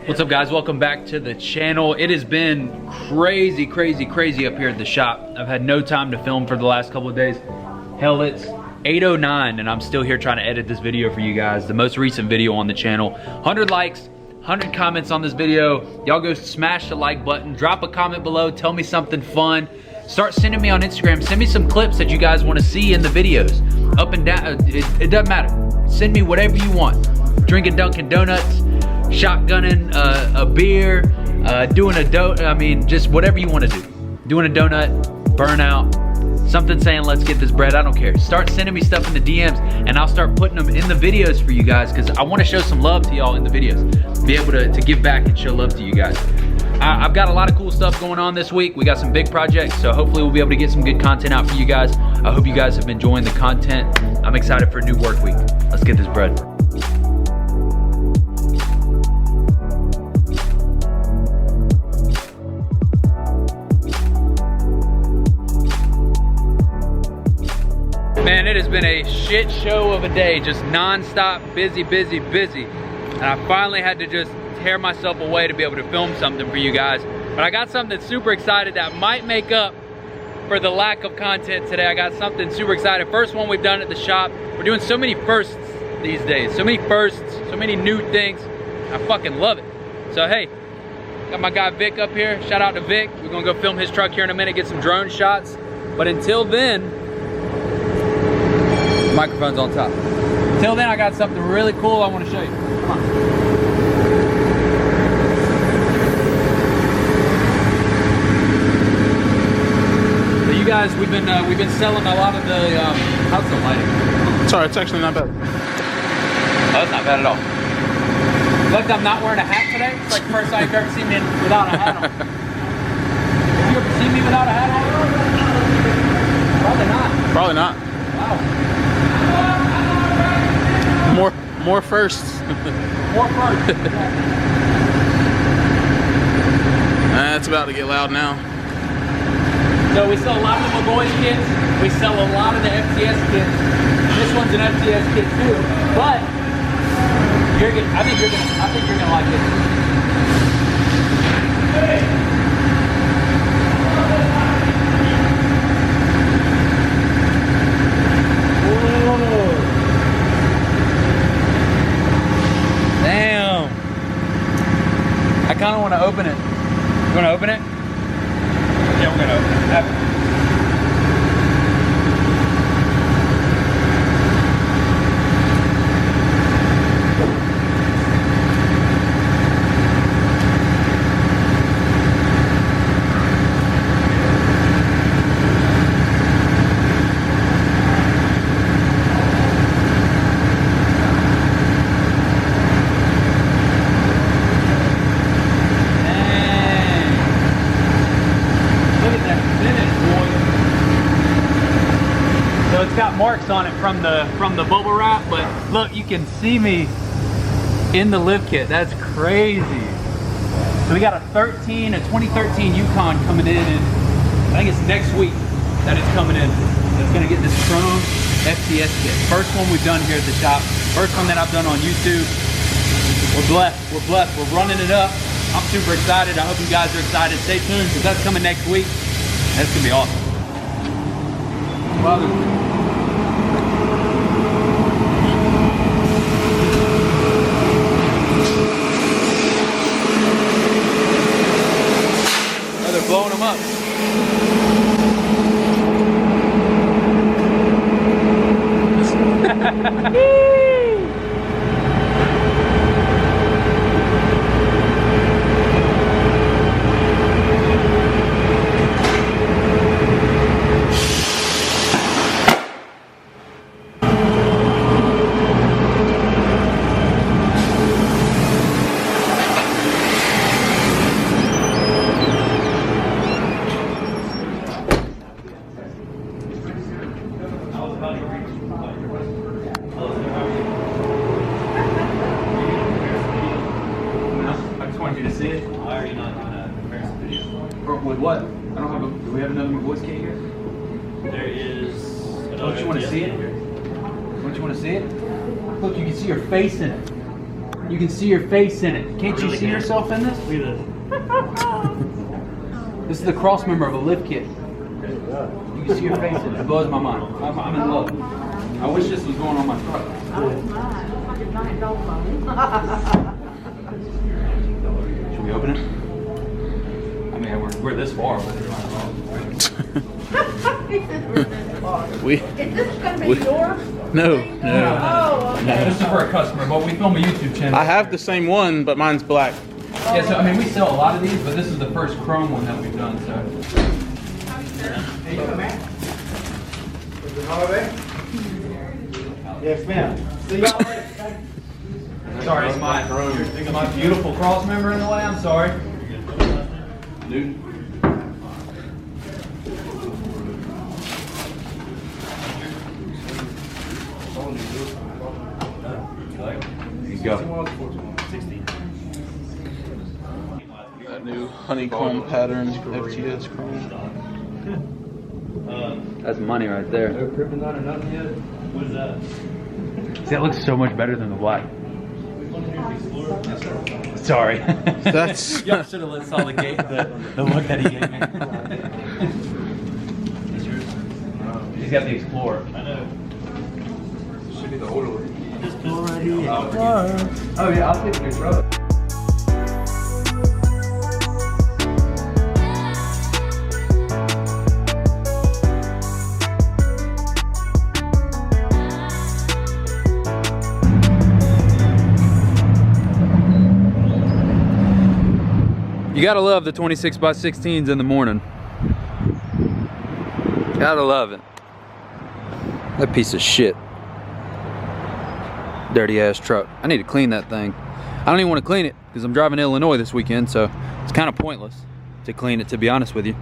What's up guys, welcome back to the channel. It has been crazy up here at the shop. I've had no time to film for the last couple of days. Hell, it's 8:09 and I'm still here trying to edit this video for you guys. The most recent video on the channel. 100 likes, 100 comments on this video. Y'all go smash the like button, drop a comment below, tell me something fun. Start sending me on Instagram, send me some clips that you guys want to see in the videos. Up and down, it doesn't matter. Send me whatever you want. Drinking Dunkin' Donuts, shotgunning a beer, doing a just whatever you want to do. Doing a donut, burnout, something saying let's get this bread, I don't care. Start sending me stuff in the DMs and I'll start putting them in the videos for you guys because I want to show some love to y'all in the videos. Be able to give back and show love to you guys. I've got a lot of cool stuff going on this week. We got some big projects, so hopefully we'll be able to get some good content out for you guys. I hope you guys have been enjoying the content. I'm excited for a new work week. Let's get this bread. Man, it has been a shit show of a day, just non-stop, busy. And I finally had to just tear myself away to be able to film something for you guys. But I got something super excited that might make up for the lack of content today. I got something super excited. First one we've done at the shop. We're doing so many firsts these days. So many firsts, so many new things. I fucking love it. So hey, got my guy Vic up here. Shout out to Vic. We're gonna go film his truck here in a minute, get some drone shots. But until then, microphone's on top. Till then, I got something really cool I want to show you. Come on. So you guys, we've been selling a lot of the how's the lighting? Sorry, it's actually not bad. Oh, it's not bad at all. Look, I'm not wearing a hat today. It's like the first time you've ever seen me without a hat on. Have you ever seen me without a hat on? Probably not. Probably not. Wow. More firsts. More firsts. That's about to get loud now. So we sell a lot of the boys kits. We sell a lot of the FTS kits. This one's an FTS kit too. But I think you're gonna like it. Damn. I kind of want to open it. You want to open it? Yeah, we're going to open it. Marks on it from the bubble wrap, but look, you can see me in the lift kit. That's crazy. So we got a 2013 Yukon coming in, and I think it's next week that it's coming in. It's gonna get this CHROME FTS kit. First one we've done here at the shop. First one that I've done on YouTube. We're blessed. We're running it up. I'm super excited. I hope you guys are excited. Stay tuned because that's coming next week. That's gonna be awesome. Well, blowing them up. With what? I don't have a, do we have another voice kit here? There is. Don't you want to see it? Don't you want to see it? Look, you can see your face in it. You can see your face in it. Can't you see yourself in this? Look at this. This is the cross member of a lift kit. You can see your face in it. It blows my mind. I'm in love. I wish this was going on my truck. Should we open it? I mean, we're this far. We. Is this going to be yours? No. Oh, okay. This is for a customer, but we film a YouTube channel. I have the same one, but mine's black. Yeah, so I mean, we sell a lot of these, but this is the first chrome one that we've done. So. Yes, ma'am. See y'all later. Sorry, it's my beautiful cross member in the way. I'm sorry. Dude. Here you go. That new honeycomb pattern FTS chrome. That's money right there. No kryptonite or nothing yet? What is that? See, that looks so much better than the black. Sorry. That's. Y'all should have saw the look that he gave me. He's got the Explorer. I know. Should be the older one. This tool right here. Oh yeah, I'll take your brother. You gotta love the 26x16s in the morning. Gotta love it. That piece of shit. Dirty ass truck. I need to clean that thing. I don't even want to clean it because I'm driving to Illinois this weekend, so it's kind of pointless to clean it, to be honest with you.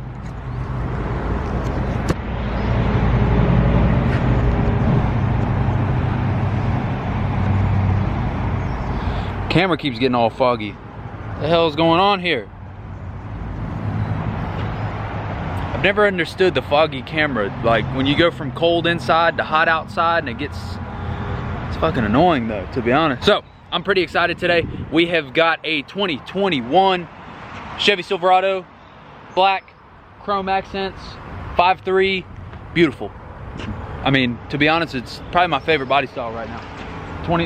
Camera keeps getting all foggy. What the hell is going on here? I've never understood the foggy camera. Like when you go from cold inside to hot outside, and it's fucking annoying though, to be honest. So I'm pretty excited today. We have got a 2021 Chevy Silverado, black, chrome accents, 5.3, beautiful. I mean, to be honest, it's probably my favorite body style right now.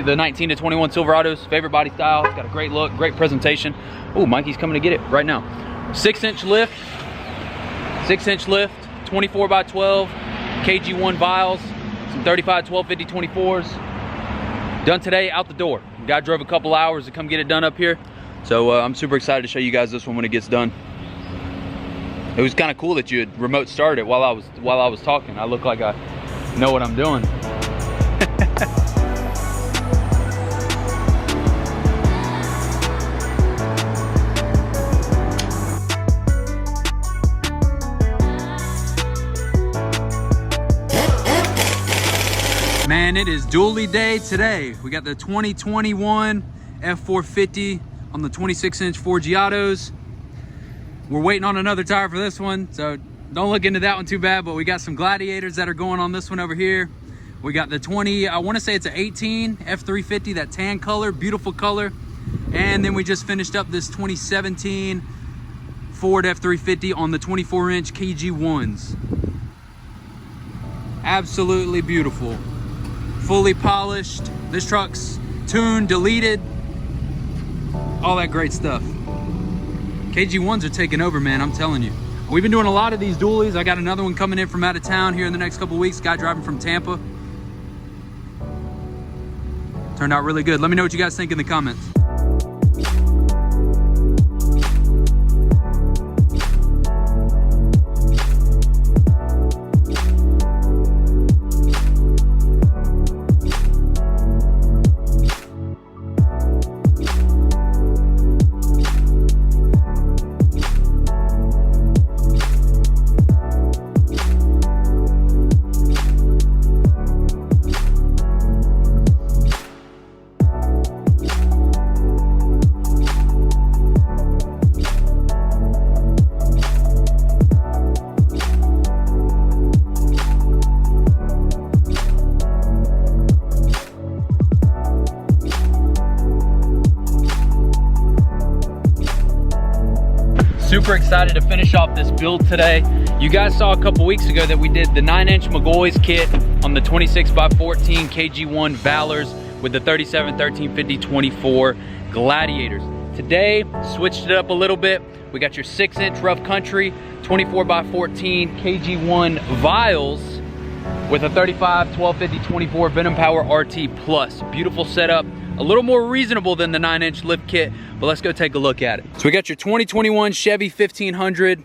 The 19 to 21 Silverado's favorite body style. It's got a great look, great presentation. Oh, Mikey's coming to get it right now. 6-inch lift, 24x12, KG1 vials, some 35, 12, 50, 24s. Done today, out the door. Guy drove a couple hours to come get it done up here. So I'm super excited to show you guys this one when it gets done. It was kind of cool that you had remote started it while I was talking. I look like I know what I'm doing. Man, it is dually day today. We got the 2021 F450 on the 26-inch Ford Giottos. We're waiting on another tire for this one, so don't look into that one too bad, but we got some Gladiators that are going on this one over here. We got the 20, I want to say it's an 18 F350, that tan color, beautiful color. And then we just finished up this 2017 Ford F350 on the 24-inch KG1s. Absolutely beautiful. Fully polished. This truck's tuned, deleted, all that great stuff. KG1s are taking over, man, I'm telling you. We've been doing a lot of these dualies. I got another one coming in from out of town here in the next couple weeks. Guy driving from Tampa. Turned out really good. Let me know what you guys think in the comments. super excited to finish off this build today. You guys saw a couple weeks ago that we did the 9-inch McGoy's kit on the 26x14 KG1 Valors with the 37-13-50-24 Gladiators. Today, switched it up a little bit. We got your 6-inch Rough Country 24x14 KG1 Vials with a 35-12-50-24 Venom Power RT Plus. Beautiful setup. A little more reasonable than the 9-inch lift kit, but let's go take a look at it. So we got your 2021 Chevy 1500.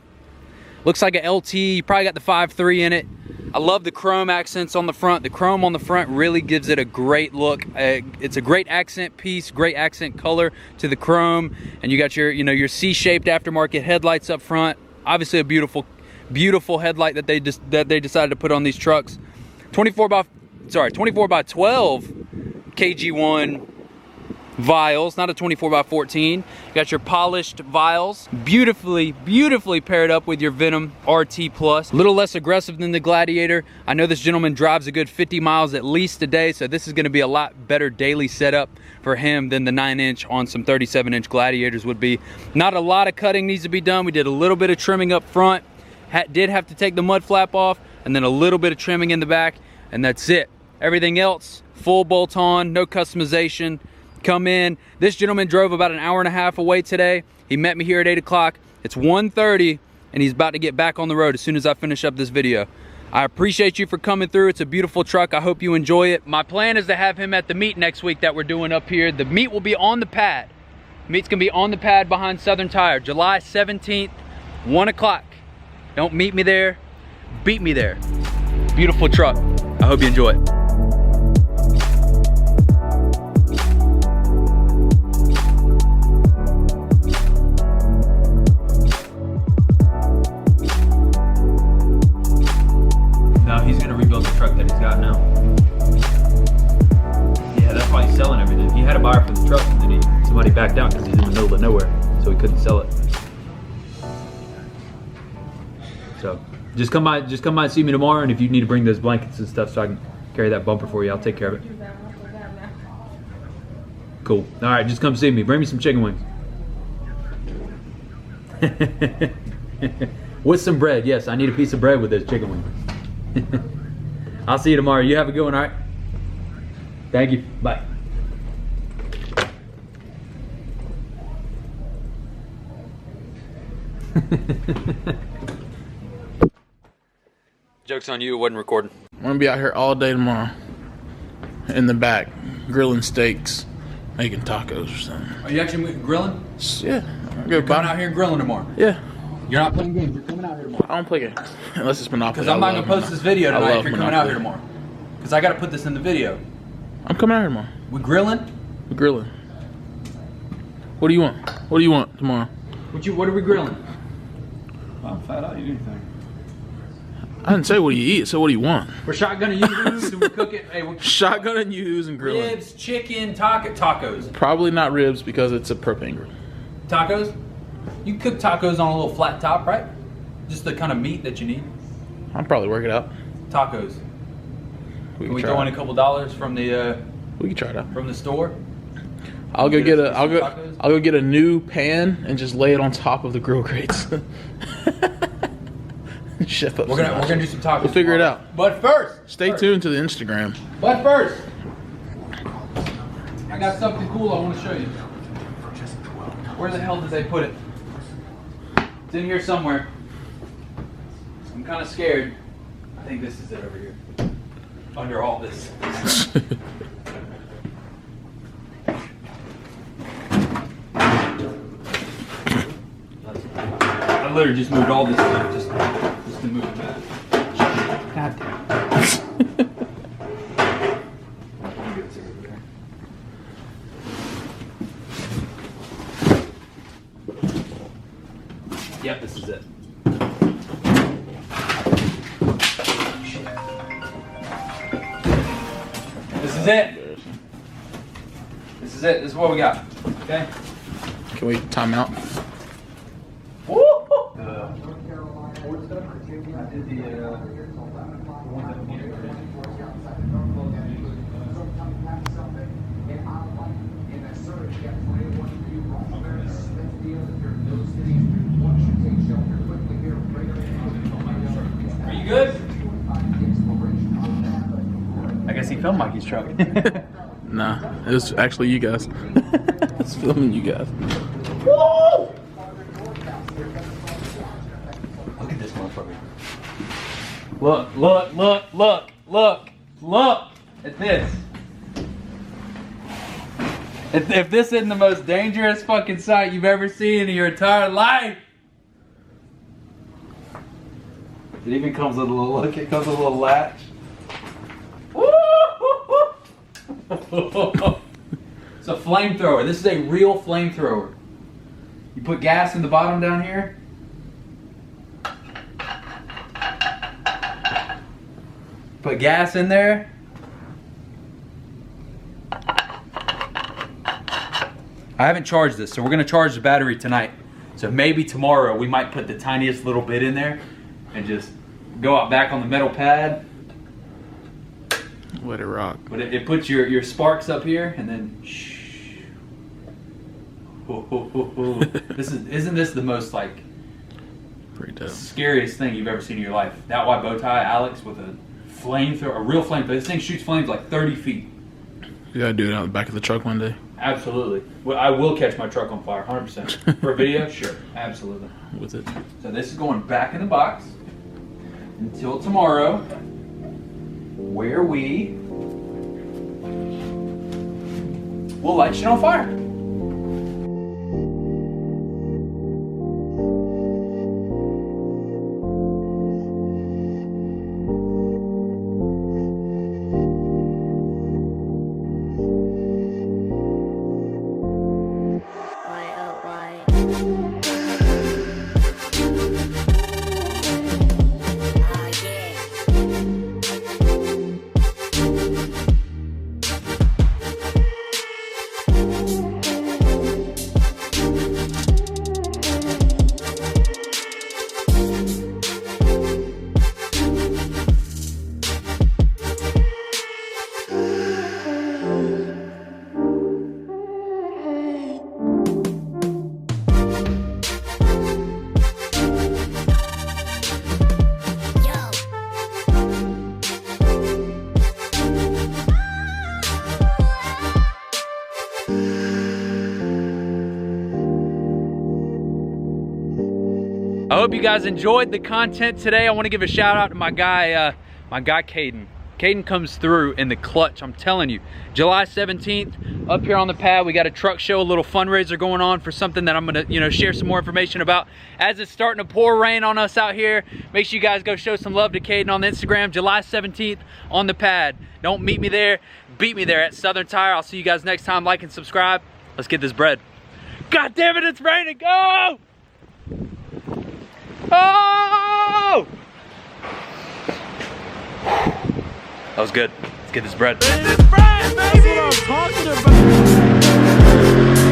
Looks like an LT, you probably got the 5.3 in it. I love the chrome accents on the front. The chrome on the front really gives it a great look. It's a great accent piece, great accent color to the chrome. And you got your, your C-shaped aftermarket headlights up front. Obviously a beautiful, beautiful headlight that they decided to put on these trucks. 24 by 12 KG1 vials, not a 24x14. You got your polished vials, beautifully paired up with your Venom RT Plus. A little less aggressive than the Gladiator. I know this gentleman drives a good 50 miles at least a day, so this is gonna be a lot better daily setup for him than the 9-inch on some 37-inch Gladiators would be. Not a lot of cutting needs to be done. We did a little bit of trimming up front, did have to take the mud flap off, and then a little bit of trimming in the back, and that's it. Everything else, full bolt on, no customization. Come in. This gentleman drove about an hour and a half away today. He met me here at 8 o'clock. It's 1:30 and he's about to get back on the road as soon as I finish up this video. I appreciate you for coming through. It's a beautiful truck. I hope you enjoy it. My plan is to have him at the meet next week that we're doing up here. The meet will be on the pad. Meet's gonna be on the pad behind Southern Tire, July 17th, 1 o'clock. Don't meet me there, beat me there. Beautiful truck. I hope you enjoy it. He's gonna rebuild the truck that he's got now. Yeah, that's why he's selling everything. He had a buyer for the truck and then somebody backed out because he's in the middle of nowhere, so he couldn't sell it. So just come by and see me tomorrow, and if you need to bring those blankets and stuff so I can carry that bumper for you, I'll take care of it. Cool. All right, just come see me. Bring me some chicken wings. With some bread. Yes, I need a piece of bread with those chicken wings. I'll see you tomorrow. You have a good one, all right? Thank you. Bye. Joke's on you, it wasn't recording. I'm gonna be out here all day tomorrow. In the back, grilling steaks, making tacos or something. Are you actually grilling? Yeah. You're coming out here and grilling tomorrow? Yeah. You're not playing games, you're coming out here tomorrow. I don't play games. Unless it's Monopoly. Because I'm not going to post this video tonight if you're coming out here Monopoly. tomorrow. Because I got to put this in the video. I'm coming out here tomorrow. We grilling? We're grilling. What do you want? What do you want tomorrow? What are we grilling? I'm fat. I'll eat anything. I didn't say what do you eat, so what do you want? We're shotgunning use and we cook it. Hey, Shotgun and use and grilling. Ribs, chicken, tacos. Probably not ribs because it's a propane grill. Tacos? You cook tacos on a little flat top, right? Just the kind of meat that you need. I'll probably work it out. Tacos. Can we throw in a couple dollars from the we can try it out. from the store? I'll go get a new pan and just lay it on top of the grill grates. Chef up. We're gonna do some tacos. We'll figure it out. But first, Stay tuned to the Instagram. But first, I got something cool I want to show you. Where the hell did they put it? It's in here somewhere. I'm kind of scared. I think this is it over here. Under all this. I literally just moved all this stuff just to move it back. God damn. Yep, this is it. This is it. This is it. This is what we got. Okay. Can we time out? Woo! I guess he filmed Mikey's truck. Nah, it was actually you guys. It's filming you guys. Whoa! Look at this motherfucker. Look, look, look, look, look, look at this. If this isn't the most dangerous fucking sight you've ever seen in your entire life. It even comes with a little, look, it comes with a little latch. It's a flamethrower. This is a real flamethrower. You put gas in the bottom down here. Put gas in there. I haven't charged this, so we're gonna charge the battery tonight. So maybe tomorrow we might put the tiniest little bit in there and just go out back on the metal pad. Let it rock. But it puts your sparks up here and then shh. Isn't this the most like Pretty dope. scariest thing you've ever seen in your life? Thatwide.bowtie Alex with a flamethrower, a real flamethrower. This thing shoots flames like 30 feet. You gotta do it out the back of the truck one day. Absolutely. Well, I will catch my truck on fire, 100%. For a video, sure, absolutely. With it. So this is going back in the box until tomorrow, where we will light shit on fire. I hope you guys enjoyed the content today. I want to give a shout out to my guy Caden. Caden comes through in the clutch, I'm telling you. July 17th, up here on the pad, we got a truck show, a little fundraiser going on for something that I'm gonna, share some more information about as it's starting to pour rain on us out here. Make sure you guys go show some love to Caden on the Instagram, July 17th on the pad. Don't meet me there, beat me there at Southern Tire. I'll see you guys next time. Like and subscribe. Let's get this bread. God damn it, it's raining, go! Oh! That was good. Let's get this bread. This bread, baby! That's what I'm talking about.